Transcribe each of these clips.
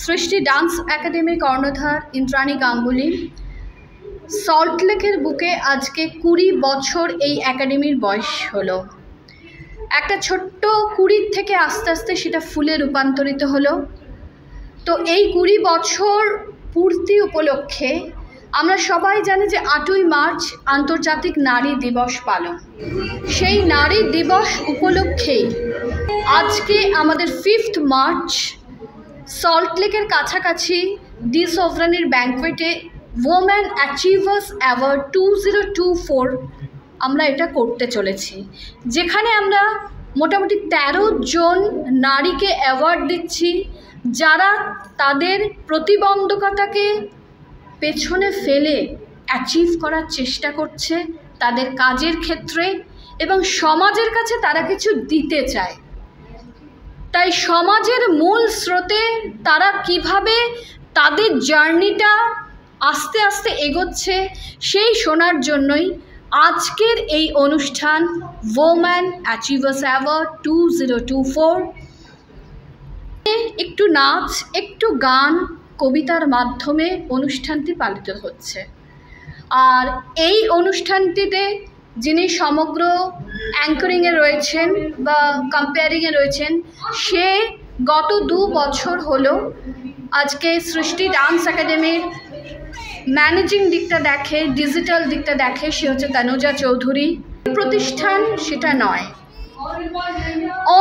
সৃষ্টি ডান্স একাডেমির কর্ণধার ইন্দ্রাণী গাঙ্গুলি। সল্টলেকের বুকে আজকে 20 বছর এই একাডেমির বয়স হলো। একটা ছোট্ট 20 থেকে আস্তে আস্তে সেটা ফুলে রূপান্তরিত হলো। তো এই 20 বছর পূর্তি উপলক্ষে আমরা সবাই জানি যে 8ই মার্চ আন্তর্জাতিক নারী দিবস পালন। সেই নারী দিবস উপলক্ষেই আজকে আমাদের 5th মার্চ সল্টলেকের কাছাকাছি ডি সোভরানির ব্যাংকোয়েটে ওমেন অ্যাচিভার্স অ্যাওয়ার্ড 2024 আমরা এটা করতে চলেছি, যেখানে আমরা মোটামুটি 13 জন নারীকে অ্যাওয়ার্ড দিচ্ছি, যারা তাদের প্রতিবন্ধকতাকে পেছনে ফেলে অ্যাচিভ করার চেষ্টা করছে তাদের কাজের ক্ষেত্রে এবং সমাজের কাছে তারা কিছু দিতে চায়। তাই সমাজের মূল স্রোতে তারা কিভাবে তাদের জার্নিটা আস্তে আস্তে এগোচ্ছে সেই শোনার জন্যই আজকের এই অনুষ্ঠান ওমেন অ্যাচিভার্স অ্যাওয়ার্ড 2024। একটু নাচ, একটু গান, কবিতার মাধ্যমে অনুষ্ঠানটি পালিত হচ্ছে। আর এই অনুষ্ঠানটিতে যিনি সমগ্র অ্যাঙ্করিংয়ে রয়েছেন বা কম্পেয়ারিংয়ে রয়েছেন, সে গত 2 বছর হলো আজকে সৃষ্টি ডান্স একাডেমির ম্যানেজিং দিকটা দেখে, ডিজিটাল দিকটা দেখে, সে হচ্ছে তনুজা চৌধুরী। প্রতিষ্ঠান সেটা নয়,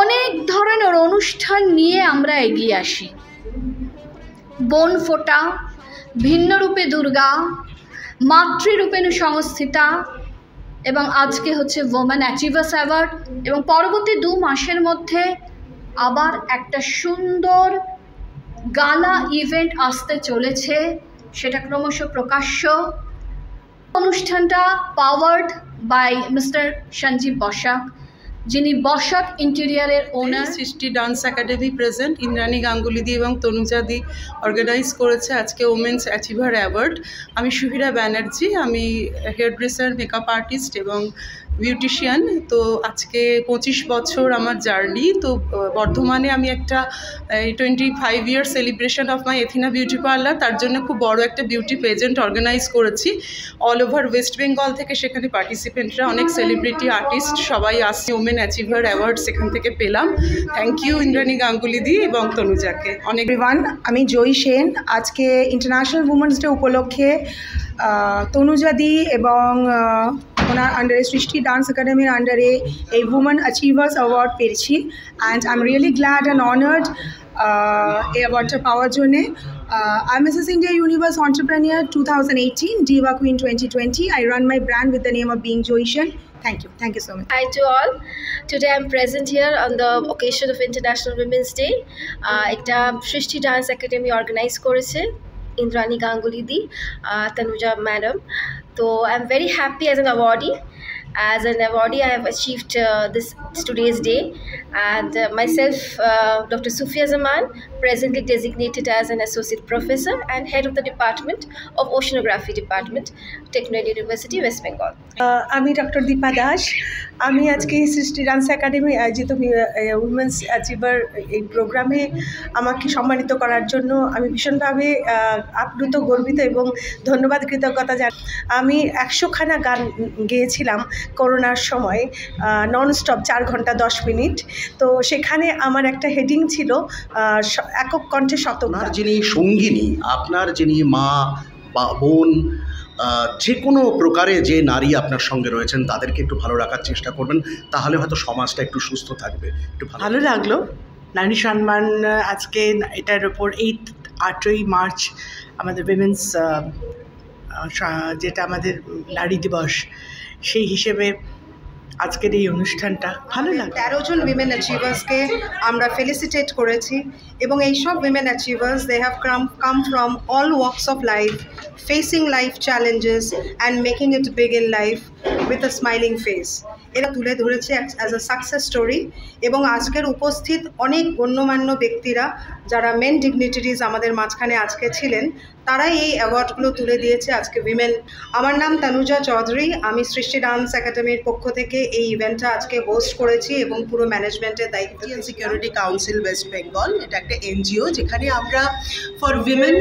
অনেক ধরনের অনুষ্ঠান নিয়ে আমরা এগিয়ে আসি। বন ফোটা, ভিন্নরূপে দুর্গা, মাতৃরূপেণু সংস্থিতা এবং আজকে হচ্ছে ওমেন অ্যাচিভার্স অ্যাওয়ার্ড, এবং পরবর্তী 2 মাসের মধ্যে আবার একটা সুন্দর গালা ইভেন্ট আসতে চলেছে, সেটা ক্রমশ প্রকাশ্য। অনুষ্ঠানটা powered by mister Sanjib Basak, যিনি বসাক ইন্টেরিয়ারের owner. Srishti dance academy present Indrani Ganguly di এবং তনুজা দি অর্গানাইজ করেছে আজকে ওমেন্স অ্যাচিভার অ্যাওয়ার্ড। আমি সুহিরা ব্যানার্জি, আমি হেয়ার ড্রেসার, মেকআপ আর্টিস্ট এবং বিউটিশিয়ান। তো আজকে 25 বছর আমার জার্নি। তো বর্ধমানে আমি একটা 25 ইয়ার celebration of my Athena beauty parlour, তার জন্য খুব বড় একটা বিউটি পেজেন্ট অর্গানাইজ করেছি। অল ওভার ওয়েস্ট বেঙ্গল থেকে সেখানে পার্টিসিপেন্টরা, অনেক সেলিব্রিটি আর্টিস্ট সবাই আসছে। ওমেন অ্যাচিভার অ্যাওয়ার্ড সেখান থেকে পেলাম। থ্যাংক ইউ ইন্দ্রাণী গাঙ্গুলি দি এবং তনুজাকে অনেক। এভরিওয়ান, আমি জয়ী সেন। আজকে ইন্টারন্যাশনাল উমেন্স ডে উপলক্ষে তনুজা দি এবং ওনার আন্ডারে সৃষ্টি ডান্স একাডেমির আন্ডারে এই উমেন অ্যাচিভার্স অ্যাওয়ার্ড পেয়েছি। And I am really glad and honoured এই অ্যাওয়ার্ডটা পাওয়ার জন্যে। I'm Mrs. India Universe Entrepreneur 2018, Diva Queen 2020. I run my brand with the name of being Joy Shen. Thank you. Thank you so much. Hi to all. Today I'm present here on the occasion of International Women's Day. Ekta Srishti Dance Academy organized করেছে Indrani Ganguly di, Tanuja madam. So I'm very happy as an awardee. As an awardee, I have achieved today's day, and myself, Dr. Sufia Zaman, presently designated as an associate professor and head of the Department of Oceanography Department, Technical University, West Bengal. আমি doctor Dipa Das. আমি আজকে সৃষ্টি dance academy আয়োজিত women's achiever এই প্রোগ্রামে আমাকে সম্মানিত করার জন্য আমি ভীষণভাবে আপ্লুত, গর্বিত এবং ধন্যবাদ, কৃতজ্ঞতা জানাই। আমি 100খানা গান গেয়েছিলাম করোনার সময়, ননস্টপ 4 ঘন্টা 10 মিনিট। তো সেখানে আমার একটা হেডিং ছিল একক কণ্ঠে শতক। যিনি সঙ্গিনী, আপনার যিনি মা বা বোন, যে কোনো প্রকারে যে নারী আপনার সঙ্গে রয়েছেন তাদেরকে একটু ভালো রাখার চেষ্টা করবেন, তাহলে হয়তো সমাজটা একটু সুস্থ থাকবে। একটু ভালো লাগলো। নারী সম্মান আজকে এটার ওপর 8ই মার্চ আমাদের উইমেন্স, যেটা আমাদের নারী দিবস, সেই হিসেবে আজকের এই অনুষ্ঠানটা ভালো লাগে। 13 জন উইমেন অ্যাচিভার্সকে আমরা ফেলিসিটেট করেছি এবং এইসব women achievers they have come from all works of life, facing life challenges and making it big in life with a smiling face. এরা তুলে ধরেছে অ্যাজ আ সাকসেস স্টোরি। এবং আজকের উপস্থিত অনেক গণ্যমান্য ব্যক্তিরা যারা মেন ডিগনিটারিজ আমাদের মাঝখানে আজকে ছিলেন, তারাই এই অ্যাওয়ার্ডগুলো তুলে দিয়েছে আজকে উইমেন। আমার নাম তনুজা চৌধুরী, আমি সৃষ্টি ডান্স একাডেমির পক্ষ থেকে এই ইভেন্টটা আজকে হোস্ট করেছি এবং পুরো ম্যানেজমেন্টের দায়িত্ব। সিকিউরিটি কাউন্সিল ওয়েস্ট বেঙ্গল, এটা একটা এনজিও যেখানে আমরা ফর উইমেন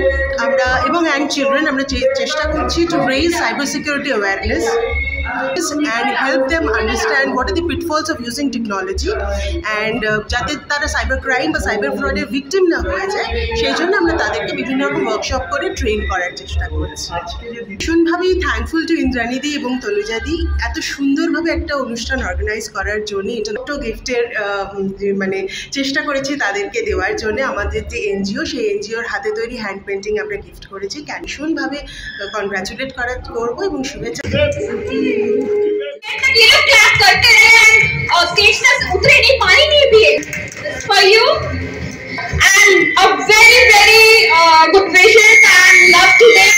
আমরা এবং অ্যান্ড চিলড্রেন আমরা চেষ্টা করছি two raise cyber security awareness and help them understand what are the pitfalls of using technology and যাতে তারা সাইবার ক্রাইম বা সাইবার ফ্রডের ভিকটিম না হয়ে যায়, সেই জন্য আমরা তাদেরকে বিভিন্ন রকম ওয়ার্কশপ করে ট্রেন করার চেষ্টা করছি। ভীষণভাবেই থ্যাঙ্কফুল টু ইন্দ্রাণীদি এবং তনুজাদি এত সুন্দরভাবে একটা অনুষ্ঠান অর্গানাইজ করার জন্য। একটা গিফটের মানে চেষ্টা করেছি তাদেরকে দেওয়ার জন্য। আমাদের যে এনজিও, সেই এনজিওর হাতে তৈরি হ্যান্ড পেন্টিং আমরা গিফট করেছি। ভীষণভাবে কনগ্রাচুলেট করবো এবং শুভেচ্ছা। ये लोग क्लास करते रहे और स्टेज तक उतरे नहीं, पानी नहीं पिए for you and a very good wishes and love to them